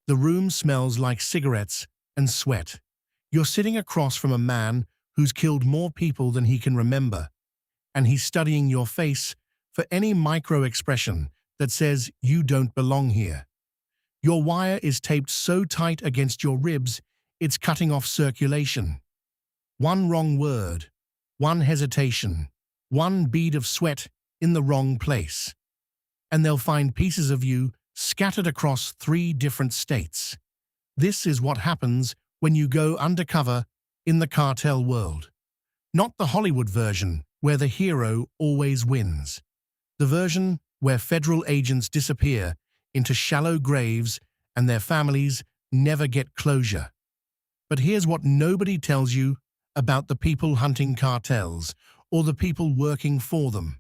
The room smells like cigarettes and sweat. You're sitting across from a man who's killed more people than he can remember, and he's studying your face for any micro-expression that says you don't belong here. Your wire is taped so tight against your ribs, it's cutting off circulation. One wrong word, one hesitation, one bead of sweat in the wrong place, and they'll find pieces of you scattered across 3 different states. This is what happens when you go undercover in the cartel world. Not the Hollywood version, where the hero always wins. The version where federal agents disappear into shallow graves and their families never get closure. But here's what nobody tells you about the people hunting cartels or the people working for them.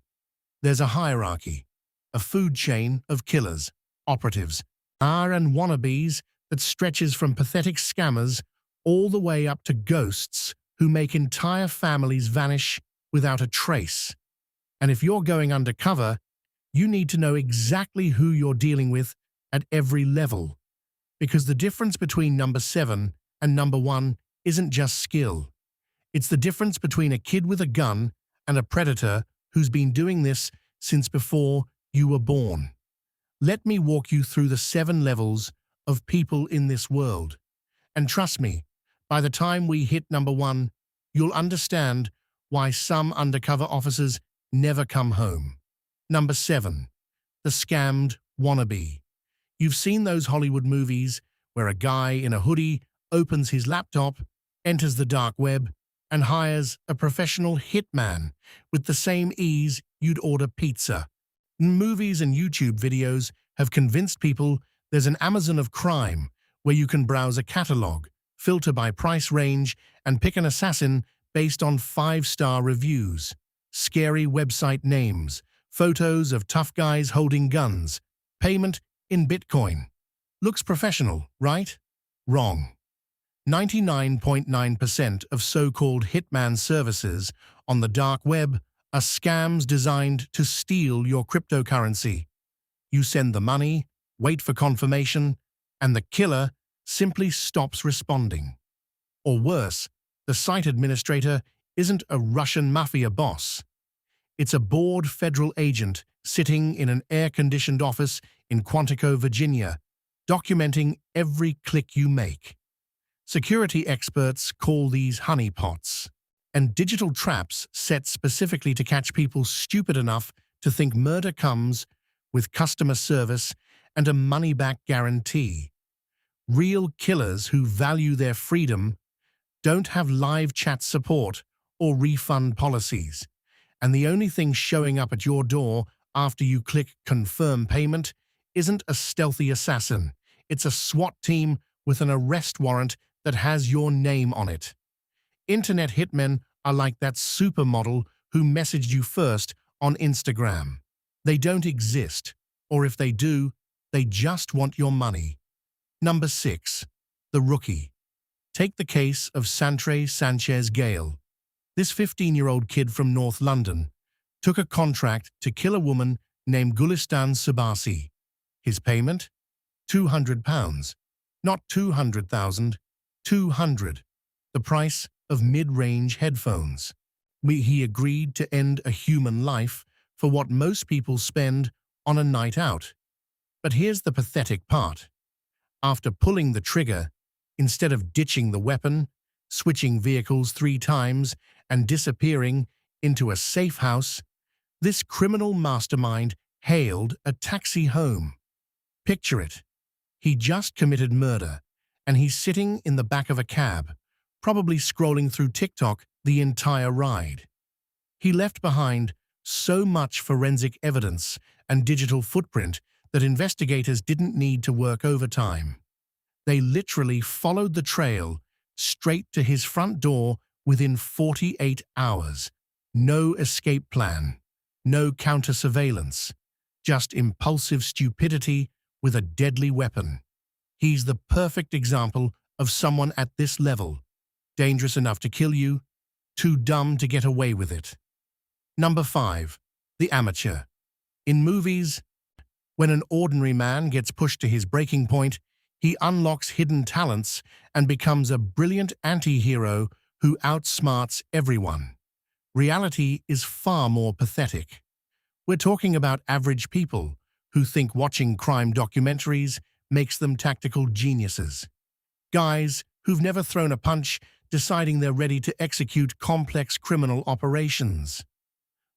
There's a hierarchy, a food chain of killers, operatives, and wannabes that stretches from pathetic scammers all the way up to ghosts who make entire families vanish without a trace. And if you're going undercover, you need to know exactly who you're dealing with at every level, because the difference between number 7 and number 1 isn't just skill. It's the difference between a kid with a gun and a predator who's been doing this since before you were born. Let me walk you through the 7 levels of people in this world. And trust me, by the time we hit number 1, you'll understand why some undercover officers never come home. Number 7, the scammed wannabe. You've seen those Hollywood movies where a guy in a hoodie opens his laptop, enters the dark web, and hires a professional hitman with the same ease you'd order pizza. Movies and YouTube videos have convinced people there's an Amazon of crime where you can browse a catalog, filter by price range, and pick an assassin based on 5-star reviews, scary website names, photos of tough guys holding guns, payment in Bitcoin. Looks professional, right? Wrong. 99.9% of so-called hitman services on the dark web are scams designed to steal your cryptocurrency. You send the money, wait for confirmation, and the killer simply stops responding. Or worse, the site administrator isn't a Russian mafia boss. It's a bored federal agent sitting in an air-conditioned office in Quantico, Virginia, documenting every click you make. Security experts call these honeypots, and digital traps set specifically to catch people stupid enough to think murder comes with customer service and a money-back guarantee. Real killers who value their freedom don't have live chat support or refund policies, and the only thing showing up at your door after you click confirm payment isn't a stealthy assassin. It's a SWAT team with an arrest warrant that has your name on it. Internet hitmen are like that supermodel who messaged you first on Instagram. They don't exist, or if they do, they just want your money. Number 6, the rookie. Take the case of Santre Sanchez Gale. This 15-year-old kid from North London took a contract to kill a woman named Gulistan Subasi. His payment? £200. Not 200,000, 200. The price of mid-range headphones. He agreed to end a human life for what most people spend on a night out. But here's the pathetic part. After pulling the trigger, instead of ditching the weapon, switching vehicles 3 times, and disappearing into a safe house, this criminal mastermind hailed a taxi home. Picture it. He just committed murder, and he's sitting in the back of a cab, probably scrolling through TikTok the entire ride. He left behind so much forensic evidence and digital footprint that investigators didn't need to work overtime. They literally followed the trail straight to his front door within 48 hours. No escape plan, no counter-surveillance, just impulsive stupidity with a deadly weapon. He's the perfect example of someone at this level, dangerous enough to kill you, too dumb to get away with it. Number 5, the amateur. In movies, when an ordinary man gets pushed to his breaking point, He unlocks hidden talents and becomes a brilliant anti-hero who outsmarts everyone. Reality is far more pathetic. We're talking about average people who think watching crime documentaries makes them tactical geniuses. Guys who've never thrown a punch deciding they're ready to execute complex criminal operations.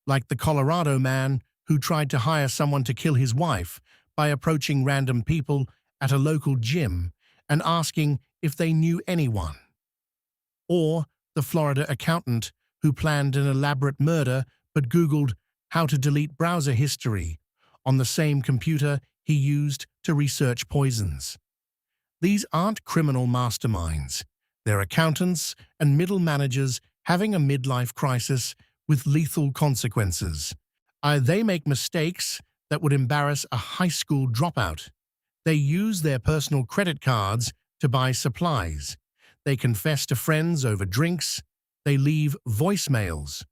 Like the Colorado man who tried to hire someone to kill his wife by approaching random people at a local gym and asking if they knew anyone. Or the Florida accountant who planned an elaborate murder but Googled how to delete browser history on the same computer he used to research poisons. These aren't criminal masterminds. They're accountants and middle managers having a midlife crisis with lethal consequences. They make mistakes that would embarrass a high school dropout. They use their personal credit cards to buy supplies. They confess to friends over drinks. They leave voicemails.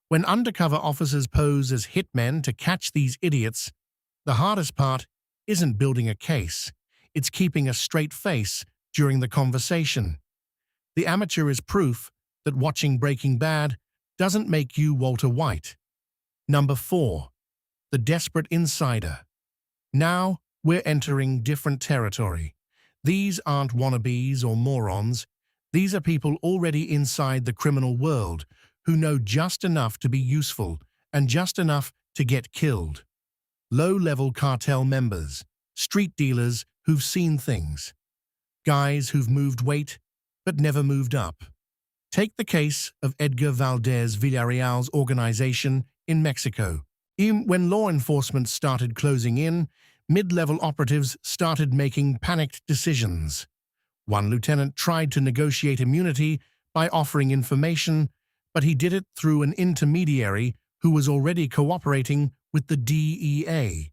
When undercover officers pose as hitmen to catch these idiots, the hardest part isn't building a case. It's keeping a straight face during the conversation. The amateur is proof that watching Breaking Bad doesn't make you Walter White. Number 4. The desperate insider. Now we're entering different territory. These aren't wannabes or morons. These are people already inside the criminal world who know just enough to be useful and just enough to get killed. Low-level cartel members, street dealers who've seen things, guys who've moved weight but never moved up. Take the case of Edgar Valdez Villarreal's organization in Mexico. When law enforcement started closing in, mid-level operatives started making panicked decisions. One lieutenant tried to negotiate immunity by offering information, but he did it through an intermediary who was already cooperating with the DEA.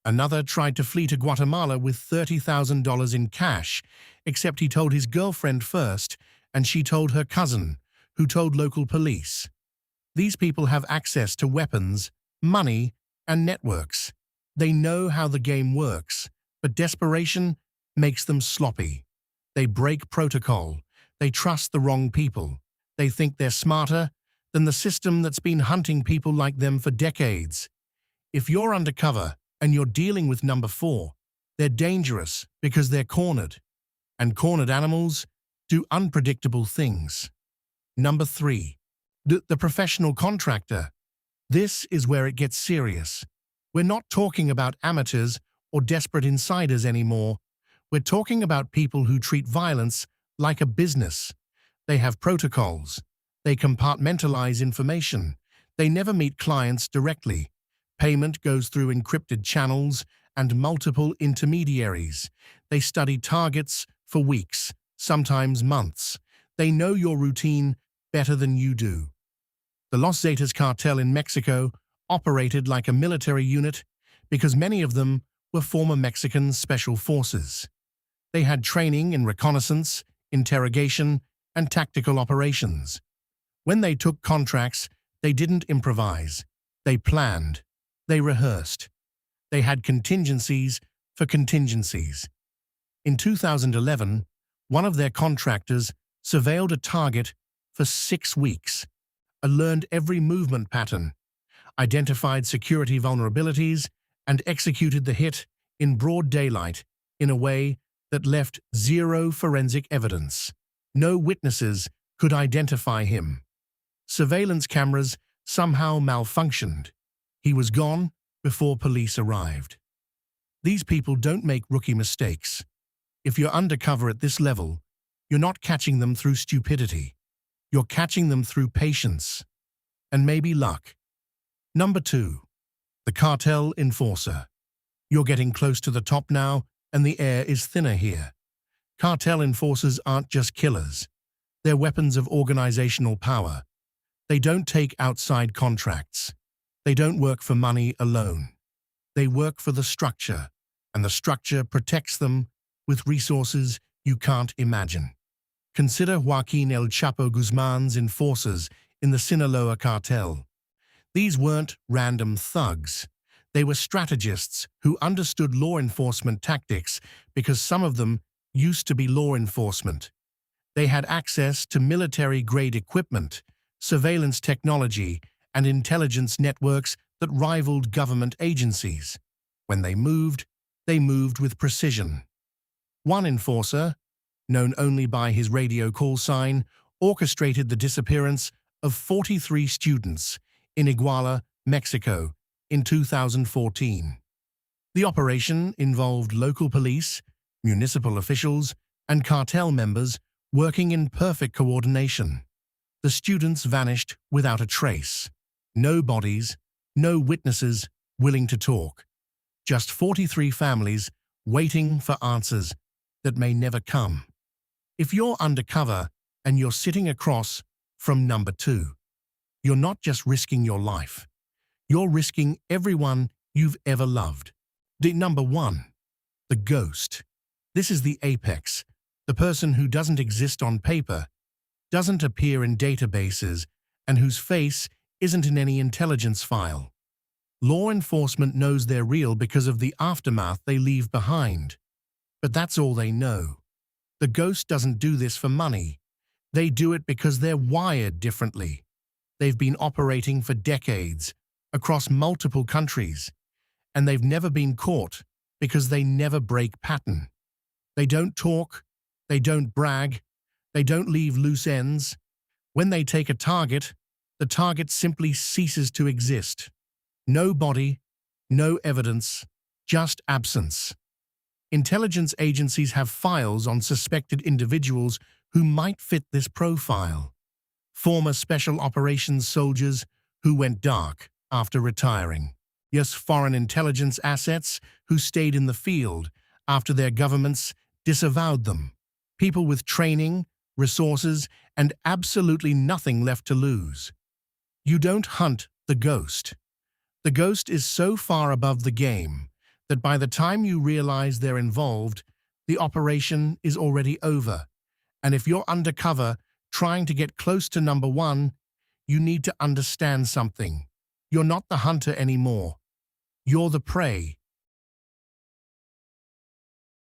Another tried to flee to Guatemala with $30,000 in cash, except he told his girlfriend first, and she told her cousin, who told local police. These people have access to weapons, money, and networks. They know how the game works, but desperation makes them sloppy. They break protocol. They trust the wrong people. They think they're smarter than the system that's been hunting people like them for decades. If you're undercover and you're dealing with number 4, they're dangerous because they're cornered. And cornered animals do unpredictable things. Number 3. The professional contractor. This is where it gets serious. We're not talking about amateurs or desperate insiders anymore. We're talking about people who treat violence like a business. They have protocols. They compartmentalize information. They never meet clients directly. Payment goes through encrypted channels and multiple intermediaries. They study targets for weeks, sometimes months. They know your routine better than you do. The Los Zetas cartel in Mexico operated like a military unit because many of them were former Mexican special forces. They had training in reconnaissance, interrogation, and tactical operations. When they took contracts, they didn't improvise. They planned. They rehearsed. They had contingencies for contingencies. In 2011, one of their contractors surveilled a target for 6 weeks, learned every movement pattern, identified security vulnerabilities, and executed the hit in broad daylight in a way that left zero forensic evidence. No witnesses could identify him. Surveillance cameras somehow malfunctioned. He was gone before police arrived. These people don't make rookie mistakes. If you're undercover at this level, you're not catching them through stupidity. You're catching them through patience and maybe luck. Number 2. The cartel enforcer. You're getting close to the top now, and the air is thinner here. Cartel enforcers aren't just killers. They're weapons of organizational power. They don't take outside contracts. They don't work for money alone. They work for the structure, and the structure protects them with resources you can't imagine. Consider Joaquin El Chapo Guzman's enforcers in the Sinaloa cartel. These weren't random thugs. They were strategists who understood law enforcement tactics because some of them used to be law enforcement. They had access to military-grade equipment, surveillance technology, and intelligence networks that rivaled government agencies. When they moved with precision. One enforcer, known only by his radio call sign, orchestrated the disappearance of 43 students in Iguala, Mexico, in 2014. The operation involved local police, municipal officials, and cartel members working in perfect coordination. The students vanished without a trace. No bodies, no witnesses willing to talk. Just 43 families waiting for answers that may never come. If you're undercover and you're sitting across from number 2, you're not just risking your life. You're risking everyone you've ever loved. Number 1. The ghost. This is the apex, the person who doesn't exist on paper, doesn't appear in databases, and whose face isn't in any intelligence file. Law enforcement knows they're real because of the aftermath they leave behind. But that's all they know. The ghost doesn't do this for money. They do it because they're wired differently. They've been operating for decades, across multiple countries, and they've never been caught because they never break pattern. They don't talk, they don't brag, they don't leave loose ends. When they take a target, the target simply ceases to exist. No body, no evidence, just absence. Intelligence agencies have files on suspected individuals who might fit this profile. Former special operations soldiers who went dark after retiring. Yes, foreign intelligence assets who stayed in the field after their governments disavowed them. People with training, resources, and absolutely nothing left to lose. You don't hunt the ghost. The ghost is so far above the game that by the time you realize they're involved, the operation is already over. And if you're undercover trying to get close to number 1, you need to understand something. You're not the hunter anymore. You're the prey.